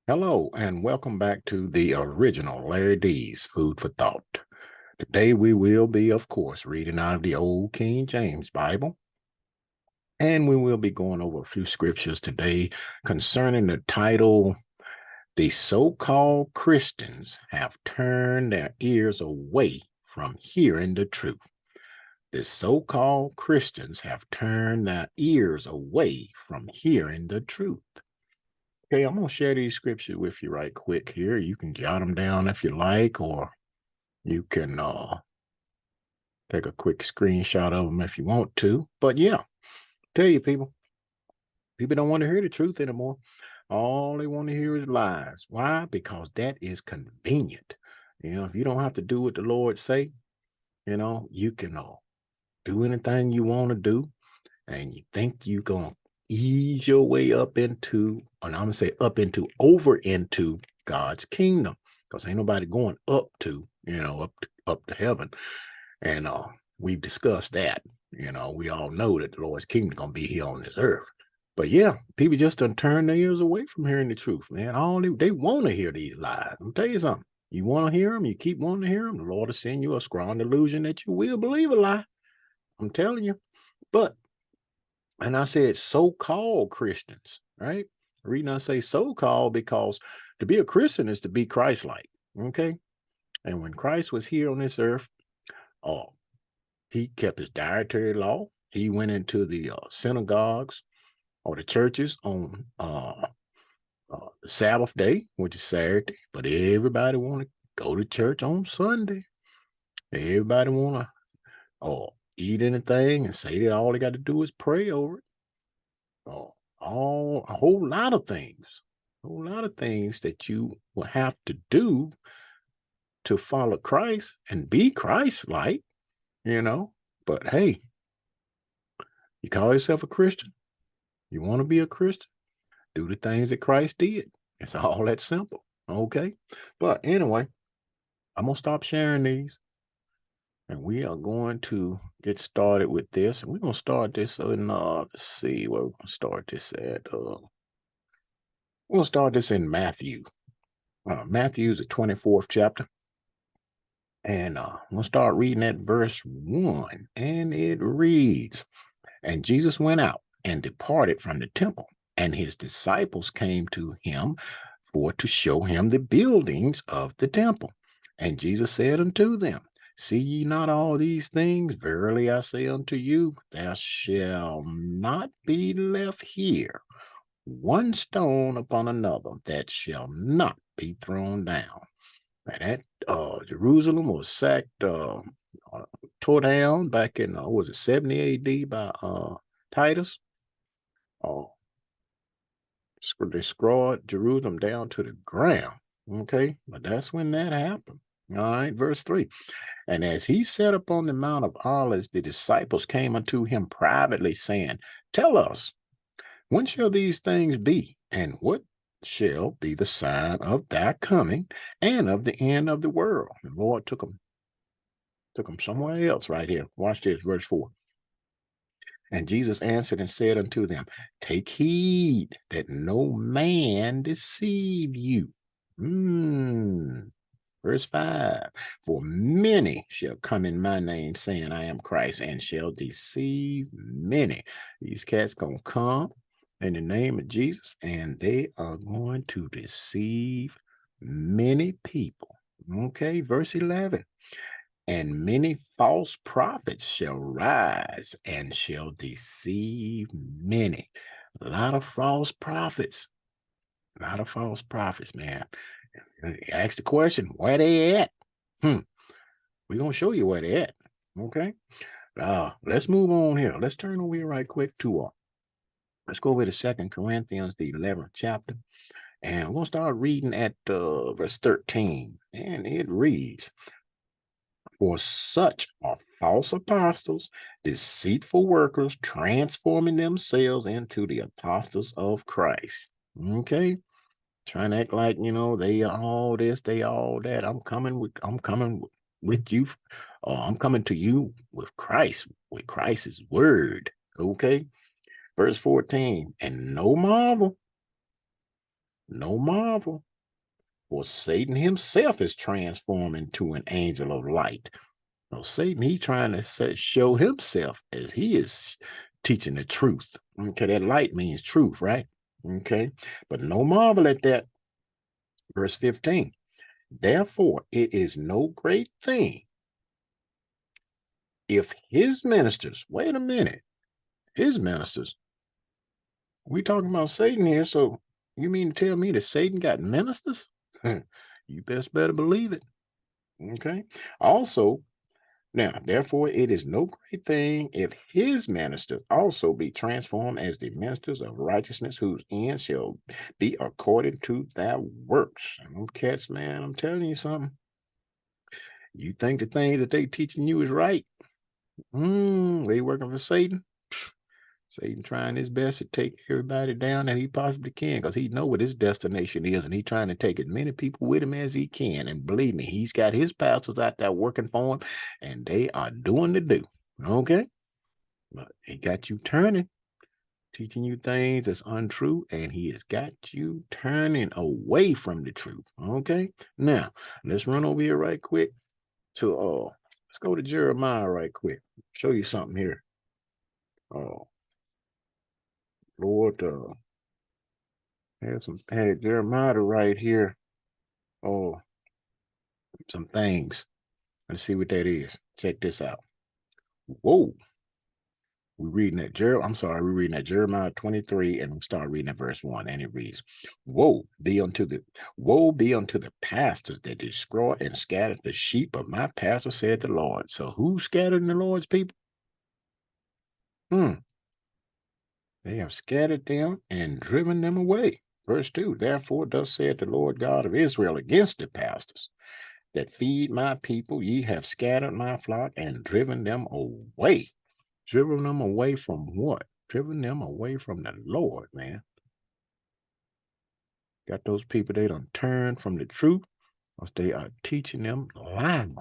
Hello, and welcome back to the original Larry D's Food for Thought. Today we will be, of course, reading out of the Old King James Bible, and we will be going over a few scriptures today concerning the title, The So-Called Christians Have Turned Their Ears Away from Hearing the Truth. The so-called Christians have turned their ears away from hearing the truth. Okay, I'm going to share these scriptures with you right quick here. You can jot them down if you like, or you can take a quick screenshot of them if you want to. But yeah, tell you people don't want to hear the truth anymore. All they want to hear is lies. Why? Because that is convenient. If you don't have to do what the Lord say, you can do anything you want to do, and you think you're going to ease your way up into, and I'm going to say over into God's kingdom, because ain't nobody going up to, up to heaven. And we've discussed that. We all know that the Lord's kingdom going to be here on this earth. But yeah, people just done turn their ears away from hearing the truth, man. All they want to hear these lies. I'm tell you something. You want to hear them, you keep wanting to hear them, the Lord will send you a strong delusion that you will believe a lie. I'm telling you. But and I said so-called Christians, right? The reason I say so-called because to be a Christian is to be Christ-like, okay? And when Christ was here on this earth, oh, he kept his dietary law. He went into the synagogues or the churches on the Sabbath day, which is Saturday, but everybody want to go to church on Sunday. Everybody want to eat anything and say that all they got to do is pray over it. A whole lot of things, that you will have to do to follow Christ and be Christ-like, you know. But hey, you call yourself a Christian, you want to be a Christian, do the things that Christ did. It's all that simple, okay? But anyway, I'm going to stop sharing these, and we are going to get started with this. And we're going to start this in, let's see, where we're going to start this at. We'll start this in Matthew. Matthew's the 24th chapter. And we'll start reading at verse 1. And it reads, And Jesus went out and departed from the temple, and his disciples came to him for to show him the buildings of the temple. And Jesus said unto them, See ye not all these things? Verily I say unto you, there shall not be left here one stone upon another that shall not be thrown down. And that Jerusalem was sacked, tore down back in was it 70 A.D. by Titus. They scrawled Jerusalem down to the ground. Okay, but that's when that happened. All right, verse 3. And as he sat upon the Mount of Olives, the disciples came unto him privately, saying, Tell us, when shall these things be? And what shall be the sign of thy coming and of the end of the world? The Lord took them somewhere else right here. Watch this, verse 4. And Jesus answered and said unto them, Take heed that no man deceive you. Verse 5. For many shall come in my name, saying, I am Christ, and shall deceive many. These cats gonna come in the name of Jesus, and they are going to deceive many people. Okay, verse 11. And many false prophets shall rise and shall deceive many. A lot of false prophets. Man. Ask the question, where they at? We're going to show you where they at. Okay. Let's move on here. Let's turn over here right quick to let's go over to 2 Corinthians, the 11th chapter. And we'll start reading at verse 13. And it reads, For such are false apostles, deceitful workers, transforming themselves into the apostles of Christ. Okay? Trying to act like, they are all this, they all that. I'm coming with you. I'm coming to you with Christ's word. Okay? Verse 14, and no marvel, No marvel, for Satan himself is transformed into an angel of light. So Satan, he trying to show himself as he is teaching the truth. Okay, that light means truth, right? Okay, but no marvel at that. Verse 15. Therefore, it is no great thing if his ministers, wait a minute, his ministers, we talking about Satan here, so you mean to tell me that Satan got ministers? You best better believe it. Okay. Also, now, therefore, it is no great thing if his ministers also be transformed as the ministers of righteousness, whose end shall be according to their works. And them cats, man, I'm telling you something. You think the things that they teaching you is right? They working for Satan. Satan trying his best to take everybody down that he possibly can, because he know what his destination is, and he trying to take as many people with him as he can. And believe me, he's got his pastors out there working for him, and they are doing the do. Okay? But he got you turning, teaching you things that's untrue, and he has got you turning away from the truth. Okay? Now, let's run over here right quick to let's go to Jeremiah right quick. Show you something here. Oh, Lord, had Jeremiah right here. Oh, some things. Let's see what that is. Check this out. Whoa. We're reading that Jeremiah 23, and we start reading at verse 1, and it reads, Woe be unto the pastors that destroy and scatter the sheep of my pastor, said the Lord. So who scattered the Lord's people? They have scattered them and driven them away. Verse 2, Therefore thus saith the Lord God of Israel against the pastors that feed my people, ye have scattered my flock and driven them away. Driven them away from what? Driven them away from the Lord, man. Got those people, they done turned from the truth, because they are teaching them lies.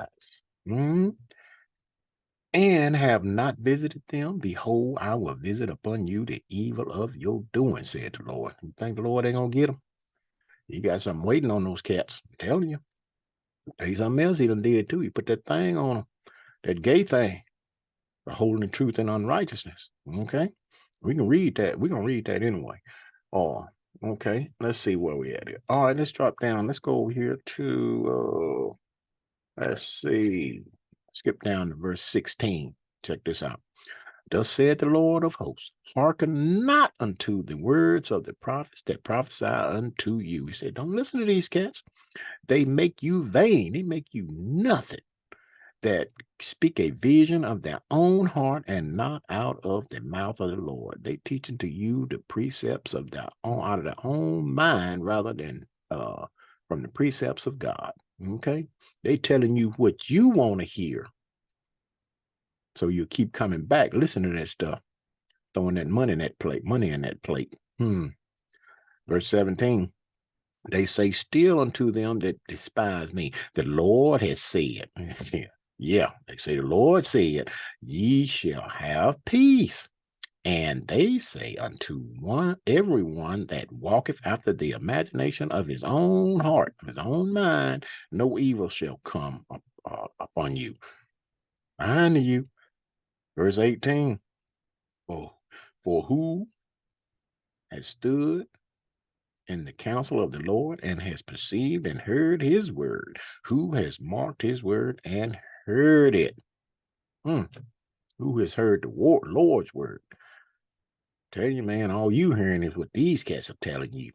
And have not visited them. Behold, I will visit upon you the evil of your doing, said the Lord. You think the Lord ain't gonna get them? You got something waiting on those cats. I'm telling you. There's something else he done did too. He put that thing on them, that gay thing, for holding the truth in unrighteousness. Okay? We can read that. We're gonna read that anyway. Oh, okay. Let's see where we at here. All right, let's drop down. Let's go over here to let's see. Skip down to verse 16. Check this out. Thus said the Lord of hosts, hearken not unto the words of the prophets that prophesy unto you. He said, don't listen to these cats. They make you vain. They make you nothing. That speak a vision of their own heart and not out of the mouth of the Lord. They teaching to you the precepts of their own, out of their own mind, rather than from the precepts of God. Okay, they telling you what you want to hear, so you keep coming back. Listen to that stuff, throwing that money in that plate. Verse 17. They say still unto them that despise me, the Lord has said. Yeah, they say the Lord said, ye shall have peace. And they say unto everyone that walketh after the imagination of his own heart, his own mind, no evil shall come upon you. Behind you, verse 18. For who has stood in the counsel of the Lord and has perceived and heard his word? Who has marked his word and heard it? Who has heard the Lord's word? Tell you, man, all you hearing is what these cats are telling you.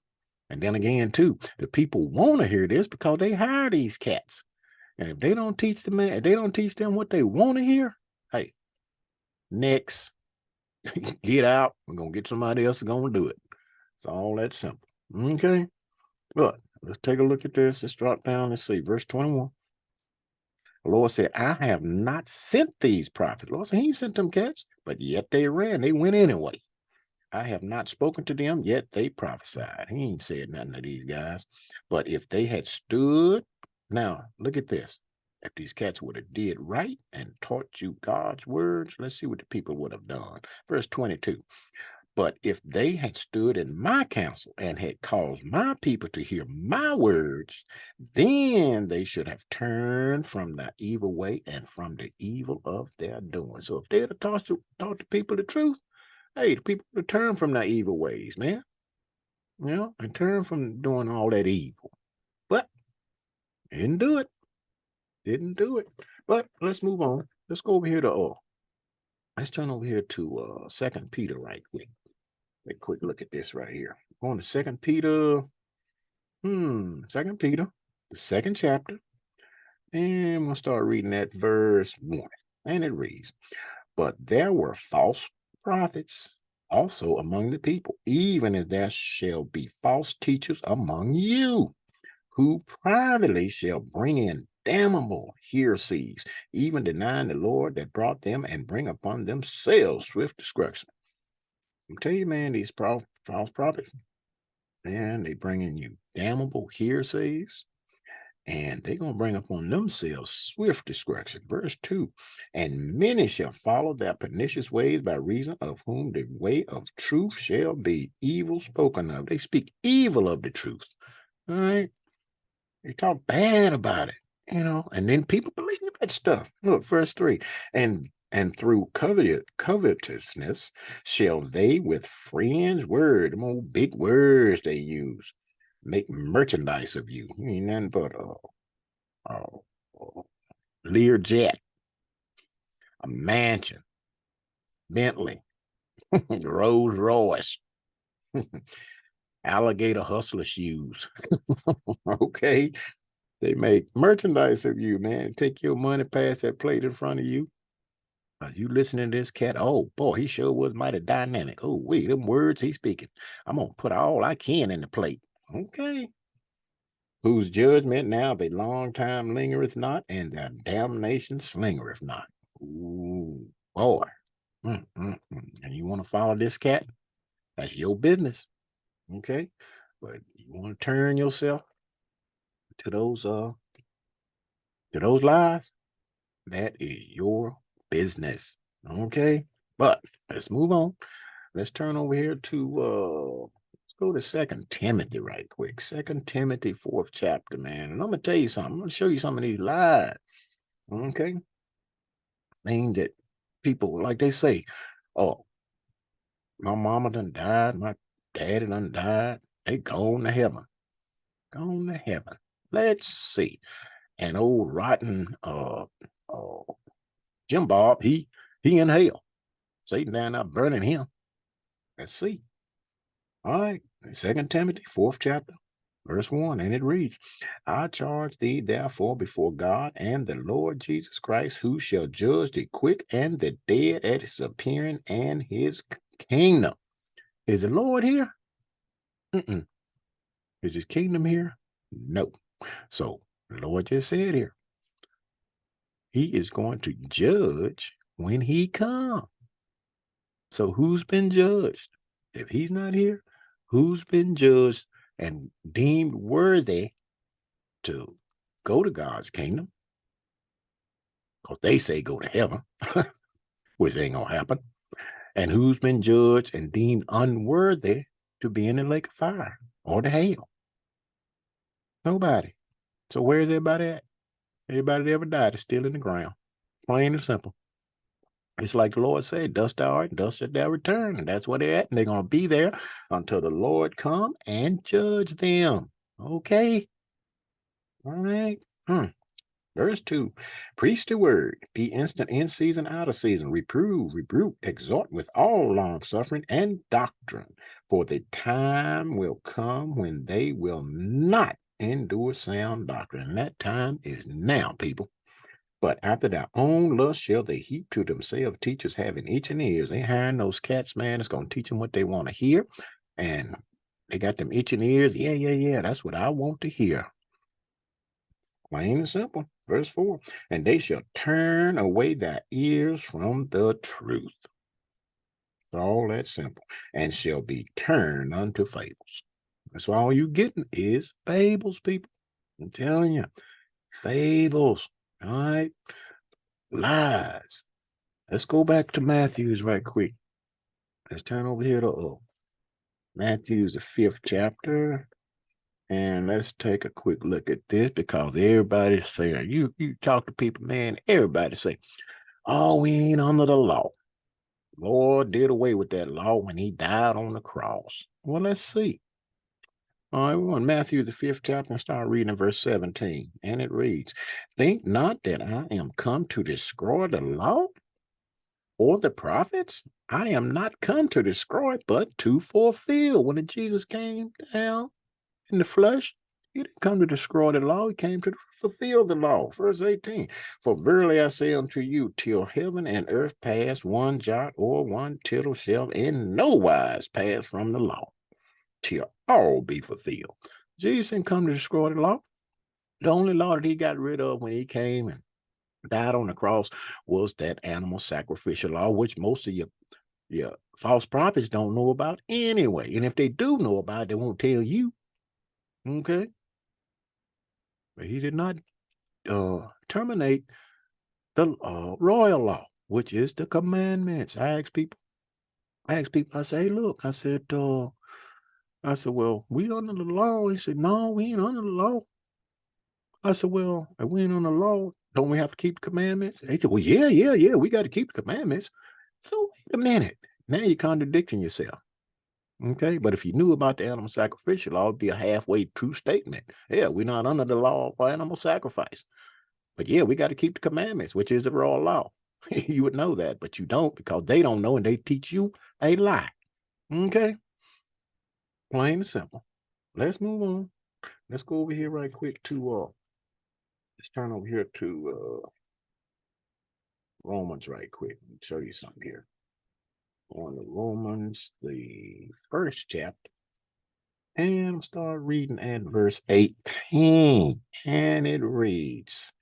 And then again, too, the people want to hear this because they hire these cats. And if they don't teach them, if they don't teach them what they want to hear, hey, next, get out. We're gonna get somebody else gonna do it. It's all that simple. Okay. But let's take a look at this. Let's drop down. Let's see. Verse 21. The Lord said, I have not sent these prophets. The Lord said, he ain't sent them cats, but yet they ran. They went anyway. I have not spoken to them, yet they prophesied. He ain't said nothing to these guys. But if they had stood, now look at this. If these cats would have did right and taught you God's words, let's see what the people would have done. Verse 22. But if they had stood in my counsel and had caused my people to hear my words, then they should have turned from the evil way and from the evil of their doing. So if they had taught the people the truth, hey, the people would turn from their evil ways, man. And turn from doing all that evil. But didn't do it. Didn't do it. But let's move on. Let's go over here to let's turn over here to Second Peter right quick. Take a quick look at this right here. On to Second Peter. Second Peter, the second chapter. And we'll start reading at verse 1. And it reads, But there were false prophets also among the people, even as there shall be false teachers among you, who privately shall bring in damnable heresies, even denying the Lord that brought them, and bring upon themselves swift destruction. I tell you, man, these false prophets, man, they bring in you damnable heresies, and they're going to bring upon themselves swift destruction. Verse 2, and many shall follow their pernicious ways, by reason of whom the way of truth shall be evil spoken of. They speak evil of the truth. All right. They talk bad about it, and then people believe that stuff. Look, verse 3, and through covetousness shall they with friends word, them old big words they use, make merchandise of you. You ain't nothing but a Lear jet, a mansion, Bentley, Rolls Royce, alligator hustler shoes. Okay. They make merchandise of you, man. Take your money past that plate in front of you. You listening to this cat? Oh boy, he sure was mighty dynamic. Oh, wait, them words he's speaking. I'm gonna put all I can in the plate. Okay. Whose judgment now of a long time lingereth not, and their damnation slingereth not. Ooh, boy. And you want to follow this cat? That's your business. Okay. But you want to turn yourself to those lies? That is your business. Okay. But let's move on. Let's turn over here to let's go to Second Timothy right quick. Second Timothy, fourth chapter, man. And I'm gonna tell you something. I'm gonna show you some of these lies. Okay. Mean that people, like they say, oh, my mama done died, my daddy done died. They gone to heaven. Gone to heaven. Let's see. And old rotten uh Jim Bob, he in hell. Satan down there burning him. Let's see. All right. Second Timothy, fourth chapter, verse 1, and it reads, I charge thee therefore before God and the Lord Jesus Christ, who shall judge the quick and the dead at his appearing and his kingdom. Is the Lord here? Mm-mm. Is his kingdom here? No. So the Lord just said here, he is going to judge when he comes. So who's been judged? If he's not here, who's been judged and deemed worthy to go to God's kingdom? Because they say go to heaven, which ain't going to happen. And who's been judged and deemed unworthy to be in the lake of fire or the hell? Nobody. So where's everybody at? Everybody that ever died is still in the ground. Plain and simple. It's like the Lord said, dust thou art, dust shalt thou return. And that's where they're at. And they're going to be there until the Lord come and judge them. Okay? All right? Verse 2, preach the word, be instant in season, out of season, reprove, rebuke, exhort with all long suffering and doctrine. For the time will come when they will not endure sound doctrine. And that time is now, people. But after their own lust shall they heap to themselves teachers having itching ears. They hiring those cats, man. It's going to teach them what they want to hear. And they got them itching ears. Yeah. That's what I want to hear. Plain and simple. Verse 4, and they shall turn away their ears from the truth. It's all that simple. And shall be turned unto fables. That's all you getting is fables, people. I'm telling you. Fables. All right. Lies. Let's go back to Matthew's right quick. Let's turn over here to Matthew's the 5th chapter. And let's take a quick look at this because everybody's saying, you talk to people, man, everybody say, oh, we ain't under the law. Lord did away with that law when he died on the cross. Well, let's see. All right, we're on Matthew, the 5th chapter, and start reading in verse 17. And it reads, think not that I am come to destroy the law or the prophets. I am not come to destroy, but to fulfill. When Jesus came down in the flesh, he didn't come to destroy the law. He came to fulfill the law. Verse 18, for verily I say unto you, till heaven and earth pass, one jot or one tittle shall in no wise pass from the law, till all be fulfilled. Jesus didn't come to destroy the law. The only law that he got rid of when he came and died on the cross was that animal sacrificial law, which most of your false prophets don't know about anyway. And if they do know about it, they won't tell you. Okay? But he did not terminate the royal law, which is the commandments. I ask people, I say, hey, look, I said, well, we under the law. He said, no, we ain't under the law. I said, well, if we ain't under the law, don't we have to keep the commandments? They said, well, yeah, we got to keep the commandments. So wait a minute. Now you're contradicting yourself. Okay, but if you knew about the animal sacrificial law, it'd be a halfway true statement. Yeah, we're not under the law of animal sacrifice. But yeah, we got to keep the commandments, which is the royal law. You would know that, but you don't because they don't know and they teach you a lie. Okay? Plain and simple. Let's move on. Let's go over here right quick to let's turn over here to Romans right quick and show you something here. On the Romans, the 1st chapter. And start reading at verse 18. And it reads,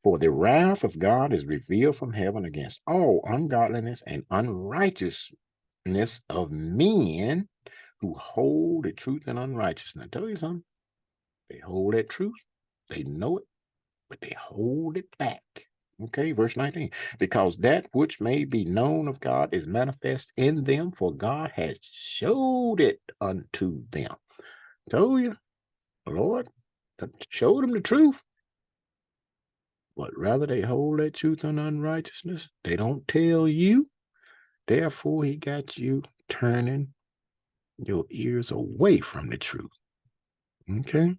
for the wrath of God is revealed from heaven against all ungodliness and unrighteousness of men who hold the truth in unrighteousness. I tell you something, they hold that truth, they know it, but they hold it back. Okay, verse 19, because that which may be known of God is manifest in them, for God has showed it unto them. Told you, the Lord showed them the truth. But rather they hold that truth in unrighteousness. They don't tell you. Therefore, he got you turning your ears away from the truth. Okay?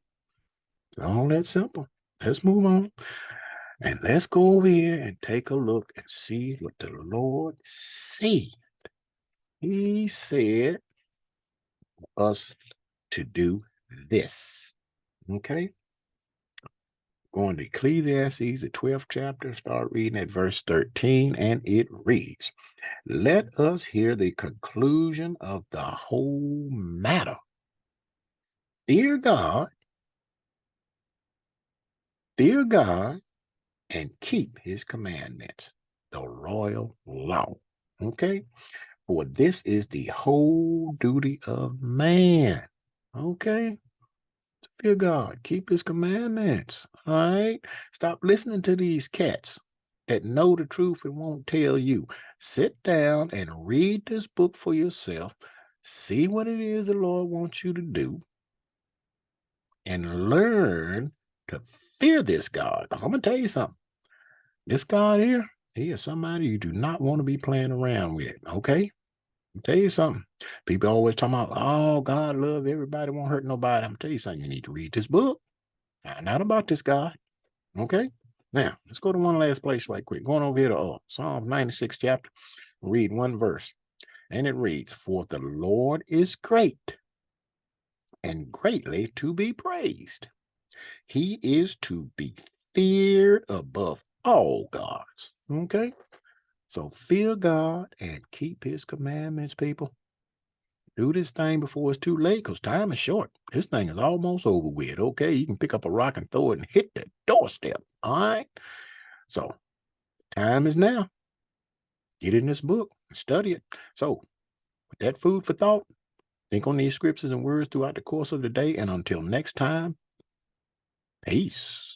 It's all that simple. Let's move on. And let's go over here and take a look and see what the Lord said. He said us to do this. Okay? Going to Ecclesiastes, the 12th chapter, start reading at verse 13, and it reads, let us hear the conclusion of the whole matter. Fear God, and keep his commandments, the royal law. Okay? For this is the whole duty of man. Okay? Fear God, keep his commandments. All right? Stop listening to these cats that know the truth and won't tell you. Sit down and read this book for yourself. See what it is the Lord wants you to do. And learn to fear this God. I'm going to tell you something. This God here, he is somebody you do not want to be playing around with. Okay? I'll tell you something. People always talking about, oh, God love everybody, won't hurt nobody. I'm going to tell you something. You need to read this book. Find out about this God. Okay? Now, let's go to one last place right quick. Going over here to Psalm 96 chapter. Read one verse. And it reads, for the Lord is great and greatly to be praised. He is to be feared above all gods. Okay? So fear God and keep his commandments, people. Do this thing before it's too late, because time is short. This thing is almost over with. Okay, you can pick up a rock and throw it and hit the doorstep. All right. So time is now. Get in this book and study it. So with that food for thought, think on these scriptures and words throughout the course of the day. And until next time, peace.